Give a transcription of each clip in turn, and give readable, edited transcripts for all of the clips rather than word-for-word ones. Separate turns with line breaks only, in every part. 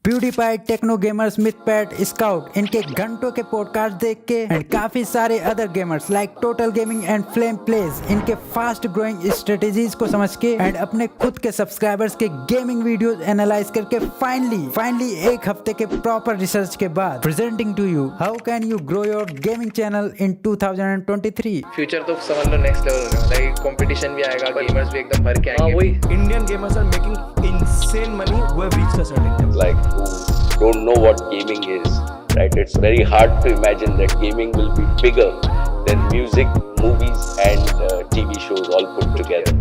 PewDiePie, Techno Gamerz, Mythpat, Scout, इनके घंटों के पॉडकास्ट देख के एंड काफी सारे other gamers like Total Gaming and Flame plays, इनके फास्ट ग्रोइंग स्ट्रेटेजीज को समझ के एंड अपने खुद के सब्सक्राइबर्स के गेमिंग वीडियोस एनालाइज करके फाइनली एक हफ्ते के प्रॉपर रिसर्च के बाद presenting to you how can you grow your gaming channel in 2023।
Future तो समझ लो नेक्स्ट लेवल होने वाला है। कंपटीशन भी आएगा, गेमर्स भी एकदम भर के आएंगे।
वही Indian gamers are making insane money who have reached a certain level.
Like who don't know what gaming is, right? It's very hard to imagine that gaming will be bigger than music, movies and TV shows all put together.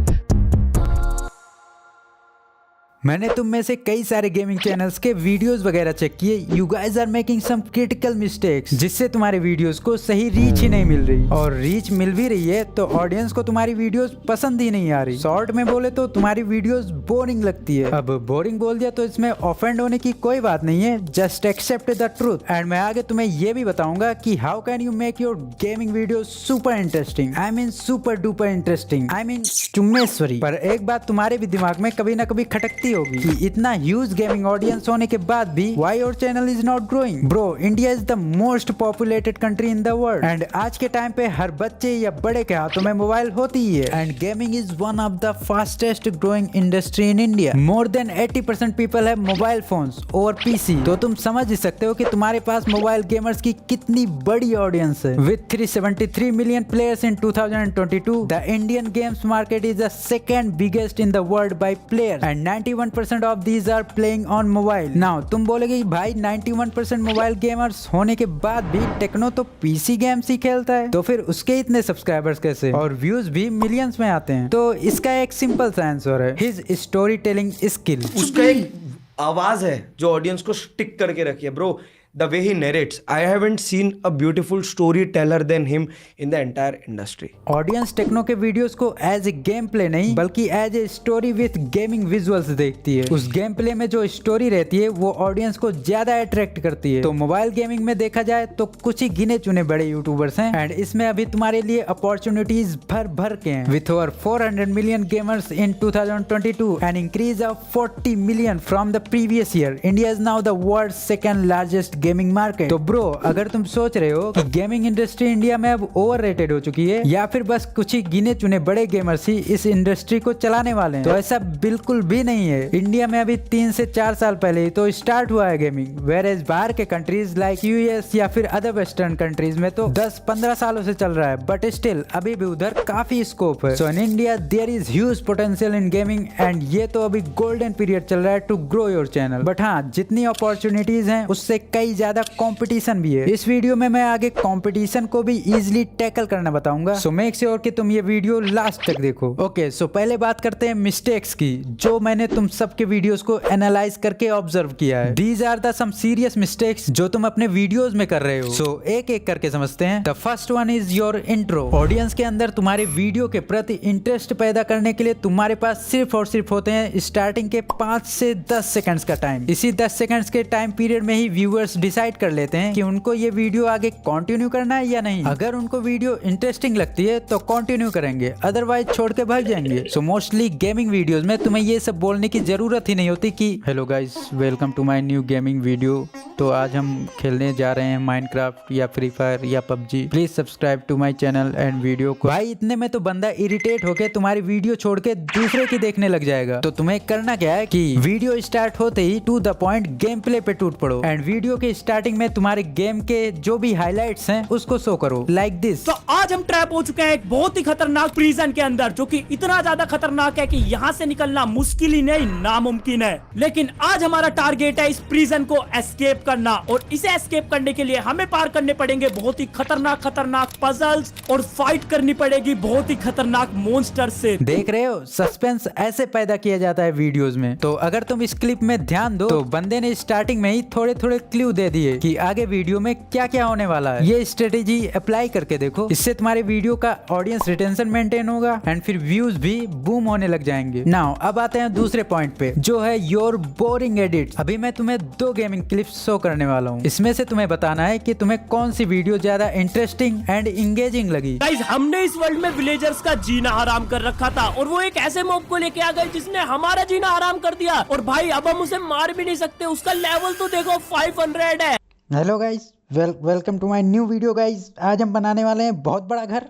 मैंने तुम में से कई सारे gaming channels के videos वगैरह check किए। You guys are making some critical mistakes जिससे तुम्हारे वीडियोस को सही रीच ही नहीं मिल रही, और रीच मिल भी रही है तो ऑडियंस को तुम्हारी वीडियोस पसंद ही नहीं आ रही। शॉर्ट में बोले तो तुम्हारी वीडियोस बोरिंग लगती है। अब बोरिंग बोल दिया तो इसमें ऑफेंड होने की कोई बात नहीं है, just accept the truth. And मैं आगे तुम्हें ये भी बताऊंगा कि how can you make your gaming video super interesting, I mean super duper interesting, I mean चुम्मेश्वरी। पर एक बात तुम्हारे भी दिमाग में कभी ना कभी खटकती होगी कि इतना ह्यूज गेमिंग ऑडियंस होने के बाद भी why your channel is not growing. Bro, India is the most populated country in the world and आज के टाइम पे हर बच्चे या बड़े के हाथों में मोबाइल होती ही है। And gaming is one of the fastest growing industry in India. More than 80% people have mobile phones और पीसी। तो तुम समझ ही सकते हो कि तुम्हारे पास मोबाइल गेमर्स की कितनी बड़ी ऑडियंस है। With 373 million players in 2022, the Indian games market is the second biggest in the world by players and 91% of these are playing on mobile. Now तुम बोलोगे भाई 91% मोबाइल गेमर्स होने के बाद भी टेक्नो तो पीसी गेम्स ही खेलता है, तो फिर उसके इतने सब्सक्राइबर्स कैसे और व्यूज भी मिलियंस में आते हैं? तो इसका एक सिंपल सा आंसर है हिज स्टोरी टेलिंग स्किल।
उसका एक आवाज है जो ऑडियंस को स्टिक करके रखी है। Bro, the way he narrates, I haven't seen a beautiful storyteller than him in the entire industry.
Audience Techno के वीडियोस को एज ए गेम प्ले नहीं बल्कि as a story with gaming visuals देखती है। उस गेम प्ले में जो story रहती है वो ऑडियंस को ज्यादा अट्रैक्ट करती है। तो मोबाइल गेमिंग में देखा जाए तो कुछ ही गिने चुने बड़े यूट्यूबर्स हैं एंड इसमें अभी तुम्हारे लिए अपॉर्चुनिटीज भर के हैं। With over 400 million gamers in 2022 an increase of 40 million from the previous year, India is now the world second largest gaming market. तो ब्रो, अगर तुम सोच रहे हो कि गेमिंग इंडस्ट्री इंडिया में अब ओवररेटेड हो चुकी है या फिर बस कुछ ही गिने चुने बड़े गेमर्स ही इस इंडस्ट्री को चलाने वाले हैं, तो ऐसा बिल्कुल भी नहीं है। इंडिया में अभी 3 से 4 साल पहले ही तो स्टार्ट हुआ है गेमिंग, वेयरएज बाहर के कंट्रीज लाइक यूएस या फिर अदर वेस्टर्न कंट्रीज में तो 10-15 सालों से चल रहा है, बट स्टिल अभी भी उधर काफी स्कोप है। So in India there is huge potential in gaming and ये तो अभी गोल्डन पीरियड चल रहा है to grow your channel. But हाँ, जितनी अपॉर्चुनिटीज हैं उससे कई ज्यादा कंपटीशन भी है। इस वीडियो में मैं आगे कंपटीशन को भी इजीली टैकल करना बताऊंगा, सो मेक श्योर कि तुम ये वीडियो लास्ट तक देखो। ओके, सो पहले बात करते हैं मिस्टेक्स की जो मैंने तुम सबके वीडियोस को एनालाइज करके ऑब्जर्व किया है। These are the some serious mistakes जो तुम अपने वीडियोस में कर रहे हो। सो एक करके समझते हैं। The first one is your intro. Audience के अंदर तुम्हारे वीडियो के प्रति इंटरेस्ट पैदा करने के लिए तुम्हारे पास सिर्फ और सिर्फ होते हैं स्टार्टिंग के 5 से 10 सेकंड्स का टाइम। इसी 10 सेकंड्स के टाइम पीरियड में ही व्यूअर्स डिसाइड कर लेते हैं कि उनको ये वीडियो आगे कंटिन्यू करना है या नहीं। अगर उनको वीडियो इंटरेस्टिंग लगती है तो कंटिन्यू करेंगे, अदरवाइज छोड़ के भाग जाएंगे। सो मोस्टली गेमिंग वीडियोस में तुम्हें ये सब बोलने की जरूरत ही नहीं होती कि hello guys, welcome to my new gaming video. तो आज हम खेलने जा रहे हैं माइनक्राफ्ट या फ्री फायर या PUBG, please subscribe to my channel and video को। भाई इतने में तो बंदा इरिटेट होके तुम्हारी वीडियो छोड़ के दूसरे की देखने लग जाएगा। तो तुम्हें करना क्या है कि वीडियो स्टार्ट होते ही to the point game play पे टूट पड़ो एंड वीडियो के स्टार्टिंग में तुम्हारे गेम के जो भी हाइलाइट्स हैं उसको शो करो लाइक दिस।
तो आज हम ट्रैप हो चुके हैं एक बहुत ही खतरनाक प्रिजन के अंदर, जो कि इतना ज्यादा खतरनाक है कि यहाँ से निकलना मुश्किल ही नहीं नामुमकिन है। लेकिन आज हमारा टारगेट है इस प्रिजन को एस्केप करना, और इसे एस्केप करने के लिए हमें पार करने पड़ेंगे बहुत ही खतरनाक पजल्स और फाइट करनी पड़ेगी बहुत ही खतरनाक मॉन्स्टर से।
देख रहे हो, सस्पेंस ऐसे पैदा किया जाता है वीडियोस में। तो अगर तुम इस क्लिप में ध्यान दो तो बंदे ने स्टार्टिंग में ही थोड़े क्लू दे दिए कि आगे वीडियो में क्या क्या होने वाला है। ये स्ट्रेटेजी अप्लाई करके देखो, इससे तुम्हारे वीडियो का ऑडियंस रिटेंशन मेंटेन होगा एंड फिर व्यूज भी बूम होने लग जाएंगे। नाउ अब आते हैं दूसरे पॉइंट पे जो है योर बोरिंग एडिट। अभी मैं तुम्हें 2 गेमिंग क्लिप्स शो करने वाला हूँ। इसमें से तुम्हें बताना है कि तुम्हें कौन सी वीडियो ज्यादा इंटरेस्टिंग एंड इंगेजिंग लगी।
गाइस, हमने इस वर्ल्ड में विलेजर्स का जीना हराम कर रखा था और वो एक ऐसे मॉब को लेके आ गए जिसने हमारा जीना हराम कर दिया। और भाई अब हम उसे मार भी नहीं सकते, उसका लेवल तो देखो 500 है।
Hello guys, welcome to my new video guys. आज हम बनाने वाले हैं बहुत बड़ा घर,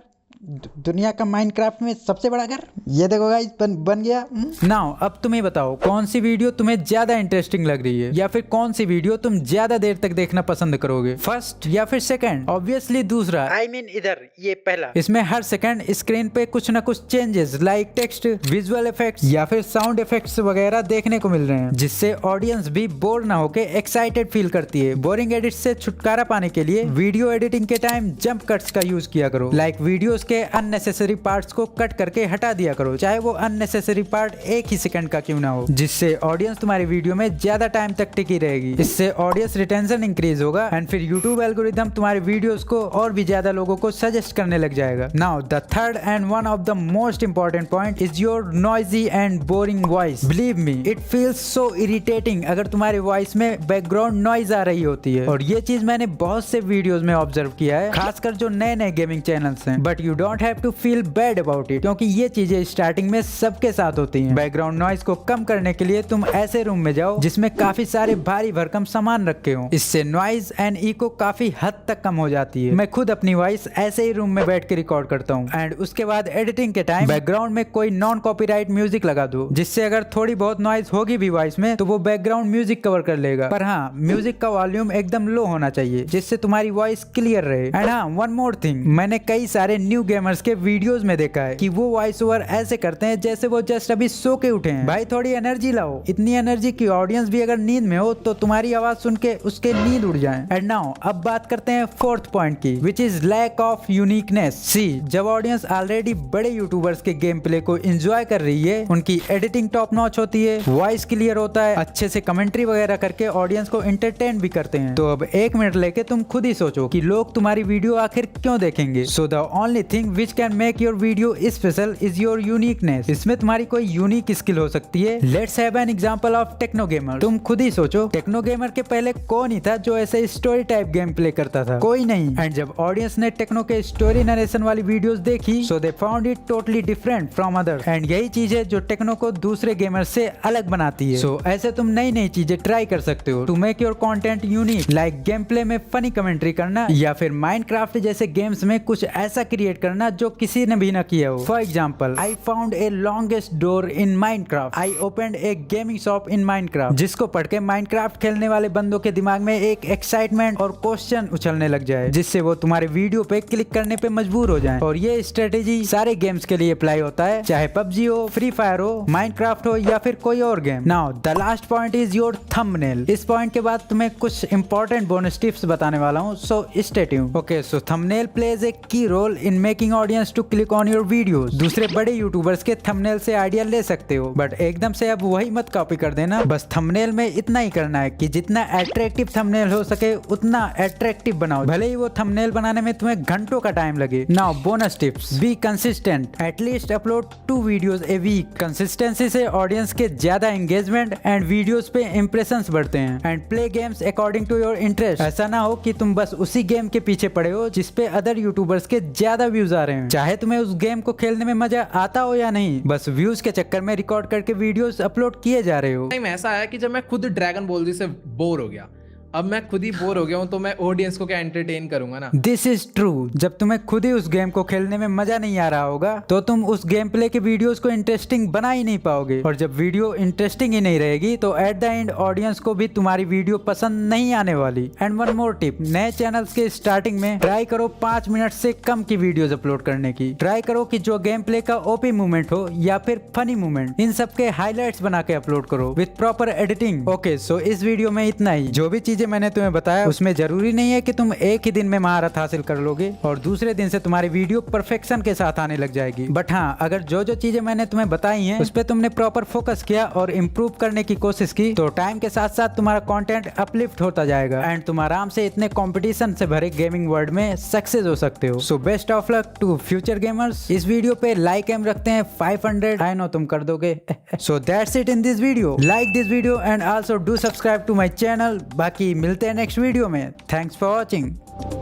दुनिया का माइनक्राफ्ट में सबसे बड़ा घर। ये देखो गाइस, बन गया। नाउ अब तुम्हें बताओ कौन सी वीडियो तुम्हें ज्यादा इंटरेस्टिंग लग रही है, या फिर कौन सी वीडियो तुम ज्यादा देर तक देखना पसंद करोगे, फर्स्ट या फिर सेकंड। ऑब्वियसली दूसरा, I mean इधर ये पहला। इसमें हर सेकंड स्क्रीन पे कुछ ना कुछ changes like text, visual effects या फिर साउंड इफेक्ट्स वगैरह देखने को मिल रहे हैं, जिससे ऑडियंस भी बोर ना होके एक्साइटेड फील करती है। बोरिंग एडिट से छुटकारा पाने के लिए वीडियो एडिटिंग के टाइम जंप कट्स का यूज किया करो। लाइक वीडियोस के अननेसेसरी पार्ट्स को कट करके हटा दिया करो, चाहे वो अननेसेसरी पार्ट एक ही सेकंड का क्यों ना हो, जिससे ऑडियंस तुम्हारी वीडियो में ज्यादा टाइम तक टिकी रहेगी। इससे ऑडियंस रिटेंशन इंक्रीज होगा एंड फिर यूट्यूब एल्गोरिथम तुम्हारे वीडियोस को और भी ज्यादा लोगों को सजेस्ट करने लग जाएगा। Now the third and one of the most important point is your noisy and boring voice. Believe me, it feels so irritating अगर तुम्हारे वॉइस में बैकग्राउंड नॉइज आ रही होती है। और ये चीज मैंने बहुत से वीडियोस में ऑब्जर्व किया है, खासकर जो नए नए गेमिंग चैनल्स हैं। But you don't have to feel bad about it, क्योंकि ये चीजें स्टार्टिंग में सबके साथ होती हैं। बैकग्राउंड नॉइज को कम करने के लिए तुम ऐसे रूम में जाओ जिसमें काफी सारे भारी भरकम सामान रखे हो। इससे नॉइज एंड इको काफी हद तक कम हो जाती है। मैं खुद अपनी वॉइस ऐसे ही रूम में बैठ के रिकॉर्ड करता हूँ एंड उसके बाद एडिटिंग के टाइम बैकग्राउंड में कोई नॉन कॉपीराइट म्यूजिक लगा दो, जिससे अगर थोड़ी बहुत नॉइज होगी भी वॉइस में तो वो बैकग्राउंड म्यूजिक कवर कर लेगा। पर हाँ, म्यूजिक का वॉल्यूम एकदम लो होना चाहिए, जिससे तुम्हारी वॉइस क्लियर रहे। एंड हाँ, वन मोर थिंग, मैंने कई सारे न्यू गेमर्स के वीडियोस में देखा है कि वो वॉइस ओवर ऐसे करते हैं जैसे वो जस्ट अभी सो के उठे हैं। भाई थोड़ी एनर्जी लाओ, इतनी एनर्जी की ऑडियंस भी अगर नींद में हो तो तुम्हारी आवाज सुन के उसके नींद उड़ जाए। एंड नाउ अब बात करते हैं फोर्थ पॉइंट की, which is lack of uniqueness. See, जब ऑडियंस ऑलरेडी बड़े यूट्यूबर्स के गेम प्ले को एंजॉय कर रही है, उनकी एडिटिंग टॉप नॉच होती है, वॉइस क्लियर होता है, अच्छे से कमेंट्री वगैरह करके ऑडियंस को एंटरटेन भी करते हैं, तो अब एक मिनट लेके तुम खुद ही सोचो कि लोग तुम्हारी वीडियो आखिर क्यों देखेंगे। So the only thing which can make your video special is your uniqueness. इसमें तुम्हारी कोई यूनिक स्किल हो सकती है। Let's have an example of Techno Gamer. तुम खुद ही सोचो, टेक्नो गेमर के पहले कौन ही था जो ऐसे स्टोरी टाइप गेम प्ले करता था? कोई नहीं। एंड जब ऑडियंस ने टेक्नो के स्टोरी नरेशन वाली वीडियोस देखी, so they found it totally different from other. And यही चीज है जो टेक्नो को दूसरे गेमर से अलग बनाती है। सो ऐसे तुम नई नई चीजें ट्राई कर सकते हो to make your content unique, like game play में फनी कमेंट्री करना, या फिर माइनक्राफ्ट जैसे गेम्स में कुछ ऐसा क्रिएट करना जो किसी ने भी ना किया हो। For example, I found a longest door in Minecraft. I opened a gaming shop in Minecraft. जिसको पढ़ के Minecraft खेलने वाले बंदों के दिमाग में एक एक्साइटमेंट और क्वेश्चन उछलने लग जाए, जिससे वो तुम्हारे वीडियो पे क्लिक करने पे मजबूर हो जाएं। और ये स्ट्रेटेजी सारे गेम्स के लिए अप्लाई होता है, चाहे PUBG हो, फ्री फायर हो, Minecraft हो या फिर कोई और game. Now the last point is your thumbnail. इस पॉइंट के बाद तुम्हें कुछ इंपॉर्टेंट बोनस टिप्स बताने वाला हूँ, so stay tuned. Okay, so thumbnail plays a key role in making audience to click on your videos. दूसरे बड़े यूट्यूबर्स के थंबनेल से आइडिया ले सकते हो, बट एकदम से अब वही मत कॉपी कर देना। बस थंबनेल में इतना ही करना है कि जितना अट्रैक्टिव थंबनेल हो सके उतना अट्रैक्टिव बनाओ, भले ही वो थंबनेल बनाने में तुम्हें घंटों का टाइम लगे। Now bonus tips, be consistent, at least upload 2 videos a week. Consistency से ऑडियंस के ज्यादा एंगेजमेंट एंड वीडियोस पे इंप्रेशंस बढ़ते हैं। And play games according to your interest. ऐसा ना हो कि तुम बस उसी गेम के पीछे पड़े हो जिसपे अदर यूट्यूबर्स के ज्यादा व्यूज आ रहे हैं, चाहे तुम्हें उस गेम को खेलने में मजा आता हो या नहीं, बस व्यूज के चक्कर में रिकॉर्ड करके वीडियोस अपलोड किए जा रहे हो।
टाइम ऐसा आया कि जब मैं खुद ड्रैगन बॉल जी से बोर हो गया, अब मैं खुद ही बोर हो गया हूँ, तो मैं ऑडियंस को क्या एंटरटेन करूंगा ना।
This is true. जब तुम्हें खुद ही उस गेम को खेलने में मजा नहीं आ रहा होगा तो तुम उस गेम प्ले के वीडियोस को इंटरेस्टिंग बना ही नहीं पाओगे, और जब वीडियो इंटरेस्टिंग ही नहीं रहेगी तो एट द एंड ऑडियंस को भी तुम्हारी वीडियो पसंद नहीं आने वाली। एंड वन मोर टिप, नए चैनल्स के स्टार्टिंग में ट्राई करो 5 मिनट से कम की वीडियोस अपलोड करने की। ट्राई करो कि जो गेम प्ले का ओपी मूवमेंट हो या फिर फनी मूवमेंट, इन सब के हाईलाइट्स बना के अपलोड करो विद प्रॉपर एडिटिंग। ओके, सो इस वीडियो में इतना ही। जो भी चीजें मैंने तुम्हें बताया उसमें जरूरी नहीं है कि तुम एक ही दिन में महारत हासिल कर लोगे और दूसरे दिन से तुम्हारी वीडियो परफेक्शन के साथ आने लग जाएगी। बट हाँ, अगर जो जो चीजें मैंने तुम्हें बताई हैं उस पे तुमने प्रॉपर फोकस किया और इम्प्रूव करने की कोशिश की, तो टाइम के साथ साथ तुम्हारा कंटेंट अपलिफ्ट होता जाएगा एंड तुम आराम से इतने कंपटीशन से भरे गेमिंग वर्ल्ड में सक्सेस हो सकते हो। So best of luck to future gamers. इस वीडियो पे लाइक एम रखते हैं 500। आई नो तुम कर दोगे। So that's it in this video. Like this video and also do subscribe to my channel. बाकी बाकी मिलते हैं नेक्स्ट वीडियो में। Thanks for watching.